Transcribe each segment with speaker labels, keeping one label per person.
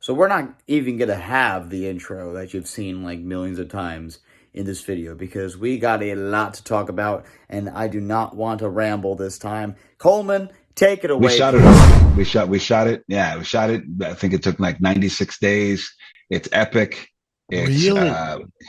Speaker 1: So we're not even going to have the intro that you've seen like millions of times in this video because we got a lot to talk about and I do not want to ramble this time. Coleman, take it
Speaker 2: We
Speaker 1: away,
Speaker 2: shot it
Speaker 1: please.
Speaker 2: already. We shot it. Yeah, we shot it. I think it took like 96 days. It's epic. It's
Speaker 3: Really?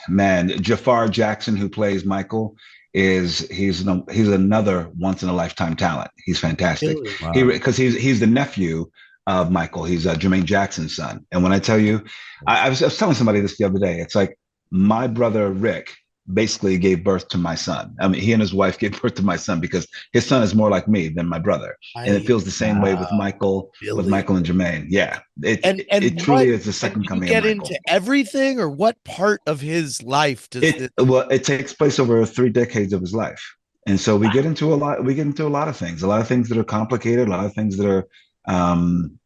Speaker 2: man, Jaafar Jackson, who plays Michael, he's another once in a lifetime talent. He's fantastic.
Speaker 3: Really?
Speaker 2: He
Speaker 1: Wow.
Speaker 2: because he's the nephew of Michael. He's Jermaine Jackson's son. And when I tell you, I was telling somebody this the other day. It's like my brother Rick basically gave birth to my son. I mean, he and his wife gave birth to my son because his son is more like me than my brother, and it
Speaker 3: I
Speaker 2: feels the same way with
Speaker 3: really.
Speaker 2: Michael and Jermaine. Yeah, it
Speaker 3: And
Speaker 2: truly
Speaker 3: what
Speaker 2: is the
Speaker 3: and
Speaker 2: second
Speaker 3: do you
Speaker 2: coming of
Speaker 3: get
Speaker 2: Michael.
Speaker 3: into everything, or what part of his life does
Speaker 2: It
Speaker 3: this?
Speaker 2: well, it takes place over 3 decades of his life, and so we get into a lot. We get into a lot of things that are complicated, a lot of things that are um,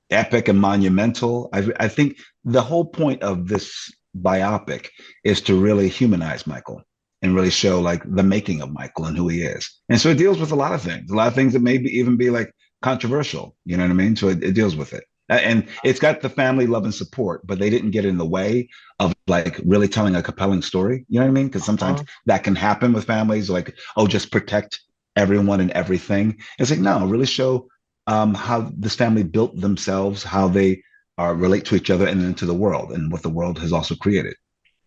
Speaker 2: epic and monumental. I think the whole point of this biopic is to really humanize Michael and really show like the making of Michael and who he is. And so it deals with a lot of things that maybe even be like controversial. You know what I mean? So it deals with it. And it's got the family love and support, but they didn't get in the way of like really telling a compelling story. You know what I mean? Because sometimes
Speaker 3: Uh,
Speaker 2: that can happen with families, like, oh, just protect everyone and everything. It's like, no, really show how this family built themselves, how they relate to each other and into the world, and what the world has also created.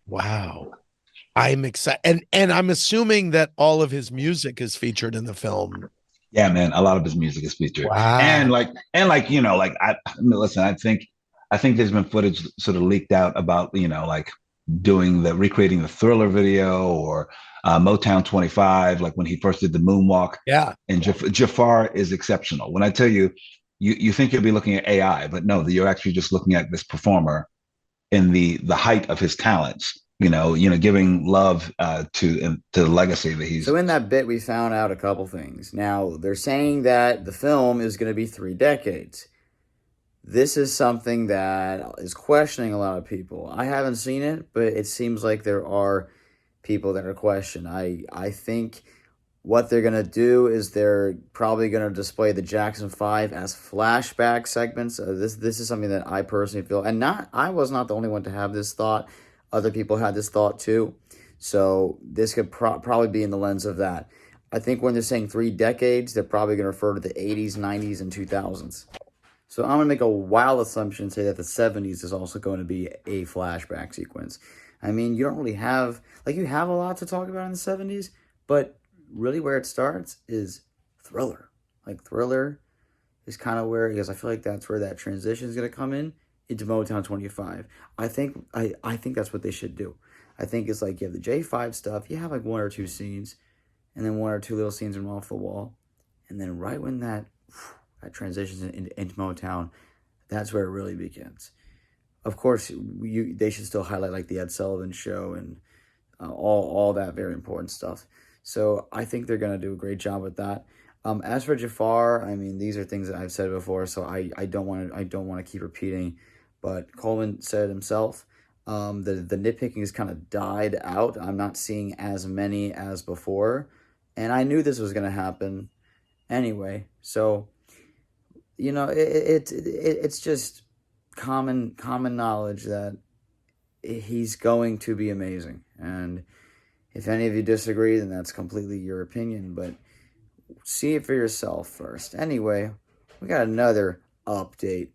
Speaker 3: wow. I'm excited, and I'm assuming that all of his music is featured in the film.
Speaker 2: Yeah, man, a lot of his music is featured,
Speaker 3: Wow.
Speaker 2: and like like I mean, listen, I think there's been footage sort of leaked out about like doing the recreating the Thriller video or Motown 25, like when he first did the moonwalk.
Speaker 3: Yeah.
Speaker 2: And Jafar is exceptional. When I tell you, you think you'll be looking at AI, but no, you're actually just looking at this performer in the height of his talents. Giving love to the legacy that
Speaker 1: So
Speaker 2: he's.
Speaker 1: in that bit, we found out a couple things. Now, they're saying that the film is going to be 3 decades. This is something that is questioning a lot of people. I haven't seen it, but it seems like there are people that are questioning. I think what they're gonna do is they're probably gonna display the Jackson Five as flashback segments. This is something that I personally feel, and not I was not the only one to have this thought. Other people had this thought too. So this could probably be in the lens of that. I think when they're saying 3 decades, they're probably gonna refer to the 80s, 90s, and 2000s. So I'm gonna make a wild assumption and say that the 70s is also going to be a flashback sequence. I mean, you don't really have like you have a lot to talk about in the 70s, but really where it starts is Thriller. Like Thriller is kind of where because I feel like that's where that transition is gonna come in into Motown 25. I think that's what they should do. I think it's like you have the J5 stuff, you have like one or two scenes, and then one or two little scenes from off the wall, and then right when that transitions into Motown, that's where it really begins. Of course, they should still highlight like the Ed Sullivan Show and all that very important stuff. So I think they're gonna do a great job with that. As for Jafar, I mean these are things that I've said before, so I don't want to keep repeating. But Coleman said himself, the nitpicking has kind of died out. I'm not seeing as many as before, and I knew this was gonna happen anyway. So it's just common knowledge that he's going to be amazing. And if any of you disagree, then that's completely your opinion. But see it for yourself first. Anyway, we got another update,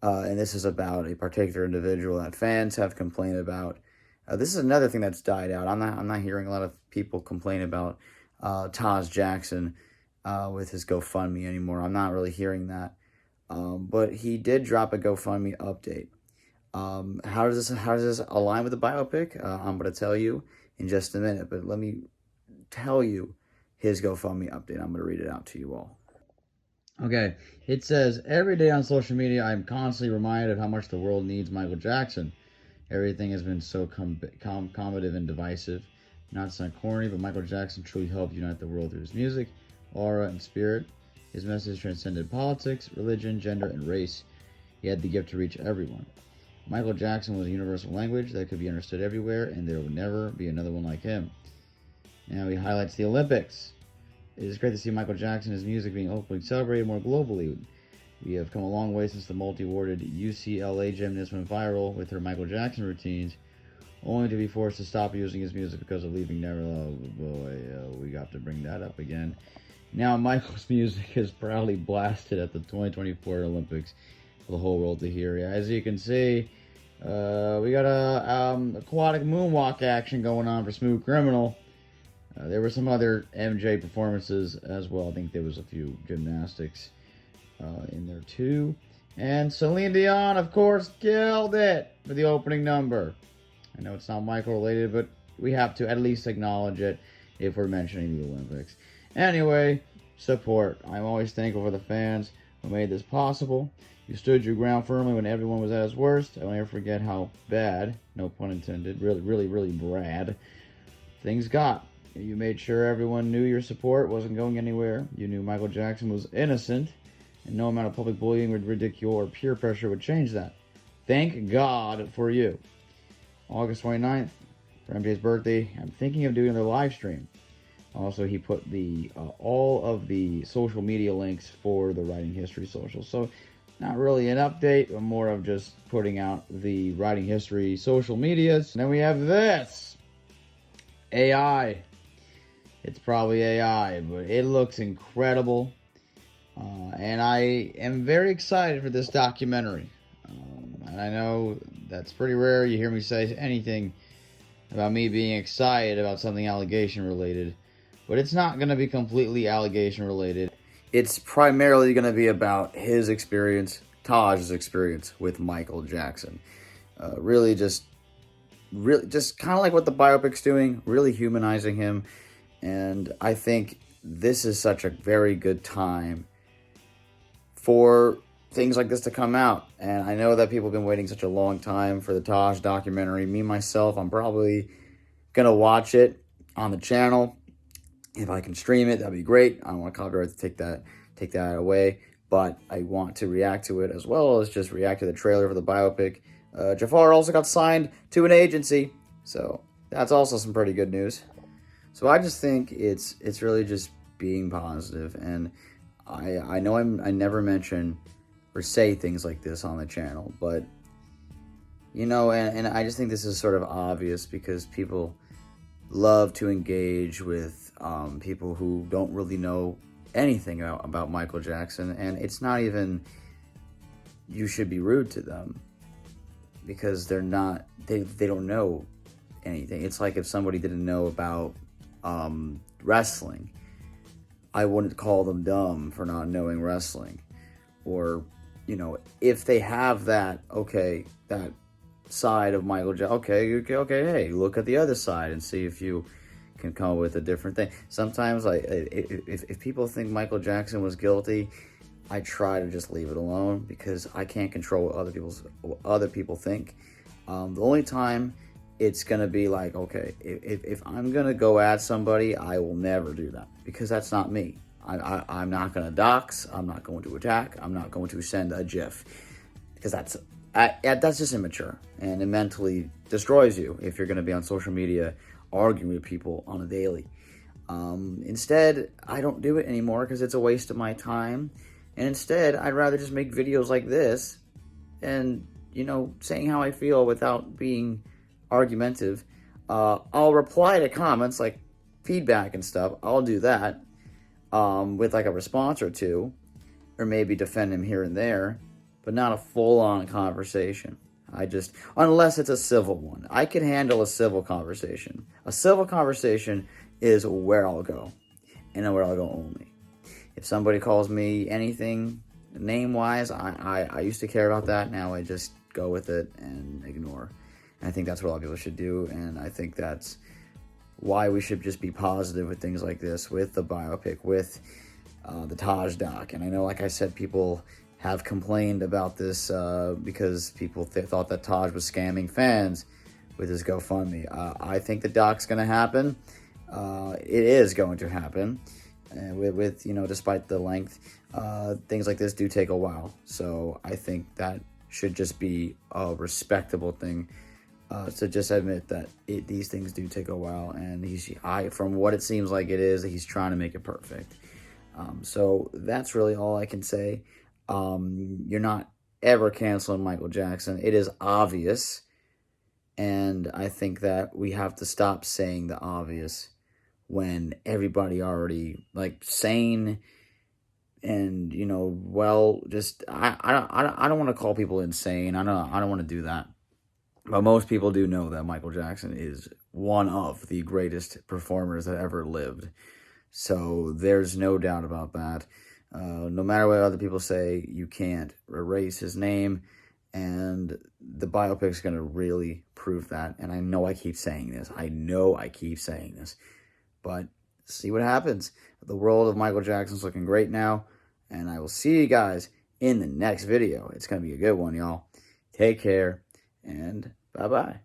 Speaker 1: and this is about a particular individual that fans have complained about. This is another thing that's died out. I'm not hearing a lot of people complain about Taj Jackson with his GoFundMe anymore. I'm not really hearing that. But he did drop a GoFundMe update. How does this align with the biopic? I'm going to tell you in just a minute, but let me tell you his GoFundMe update. I'm going to read it out to you all. Okay, it says every day on social media, I'm constantly reminded of how much the world needs Michael Jackson. Everything has been so combative and divisive. Not to sound corny, but Michael Jackson truly helped unite the world through his music, aura, and spirit. His message transcended politics, religion, gender, and race. He had the gift to reach everyone. Michael Jackson was a universal language that could be understood everywhere, and there will never be another one like him. Now he highlights the Olympics. It is great to see Michael Jackson and his music being openly celebrated more globally. We have come a long way since the multi-awarded UCLA gymnast went viral with her Michael Jackson routines, only to be forced to stop using his music because of leaving Neverland. Oh boy, we got to bring that up again. Now Michael's music is proudly blasted at the 2024 Olympics for the whole world to hear. As you can see, we got a aquatic moonwalk action going on for Smooth Criminal. There were some other MJ performances as well. I think there was a few gymnastics in there too. And Celine Dion, of course, killed it for the opening number. I know it's not Michael related, but we have to at least acknowledge it if we're mentioning the Olympics. Anyway, support. I'm always thankful for the fans who made this possible. You stood your ground firmly when everyone was at its worst. I will never forget how bad, no pun intended, really bad, things got. You made sure everyone knew your support wasn't going anywhere. You knew Michael Jackson was innocent, and no amount of public bullying, ridicule, or peer pressure would change that. Thank God for you. August 29th, for MJ's birthday, I'm thinking of doing another live stream. Also, he put the all of the social media links for the Writing History social. So, not really an update, but more of just putting out the Writing History social medias. And then we have this. AI. It's probably AI, but it looks incredible. And I am very excited for this documentary. And I know that's pretty rare. You hear me say anything about me being excited about something allegation related. But it's not going to be completely allegation related. It's primarily going to be about his experience, Taj's experience with Michael Jackson. Really just kind of like what the biopic's doing, really humanizing him. And I think this is such a very good time for things like this to come out. And I know that people have been waiting such a long time for the Taj documentary. Me, myself, I'm probably going to watch it on the channel. If I can stream it, that'd be great. I don't want copyright to take that away. But I want to react to it as well as just react to the trailer for the biopic. Jaafar also got signed to an agency. So that's also some pretty good news. So I just think it's really just being positive. And I know I never mention or say things like this on the channel, but you know, and I just think this is sort of obvious because people love to engage with people who don't really know anything about Michael Jackson, and it's not even you should be rude to them because they don't know anything. It's like if somebody didn't know about wrestling, I wouldn't call them dumb for not knowing wrestling. Or, you know, if they have that side of Michael Jackson, okay, hey, look at the other side and see if you can come up with a different thing. Sometimes, like, if people think Michael Jackson was guilty, I try to just leave it alone because I can't control what other people think. The only time it's gonna be like, okay, if I'm gonna go at somebody, I will never do that because that's not me. I'm not gonna dox. I'm not going to attack. I'm not going to send a GIF because that's just immature and it mentally destroys you if you're gonna be on social media arguing with people on a daily. Instead, I don't do it anymore because it's a waste of my time. And instead, I'd rather just make videos like this and, you know, saying how I feel without being argumentative. I'll reply to comments like feedback and stuff. I'll do that with like a response or two, or maybe defend him here and there, but not a full-on conversation. Unless it's a civil one. I can handle a civil conversation. A civil conversation is where I'll go, and where I'll go only. If somebody calls me anything name-wise, I used to care about that. Now I just go with it and ignore. And I think that's what a lot of people should do, and I think that's why we should just be positive with things like this, with the biopic, with the Taj doc. And I know, like I said, people have complained about this because people thought that Taj was scamming fans with his GoFundMe. I think the doc's going to happen. It is going to happen. With you know, despite the length, things like this do take a while. So I think that should just be a respectable thing to just admit that these things do take a while. And from what it seems like it is, he's trying to make it perfect. So that's really all I can say. You're not ever canceling Michael Jackson. It is obvious. And I think that we have to stop saying the obvious when everybody already like sane and just I don't want to call people insane. I don't want to do that. But most people do know that Michael Jackson is one of the greatest performers that ever lived. So there's no doubt about that. No matter what other people say, you can't erase his name. And the biopic's going to really prove that. And I know I keep saying this. But see what happens. The world of Michael Jackson's looking great now. And I will see you guys in the next video. It's going to be a good one, y'all. Take care. And bye-bye.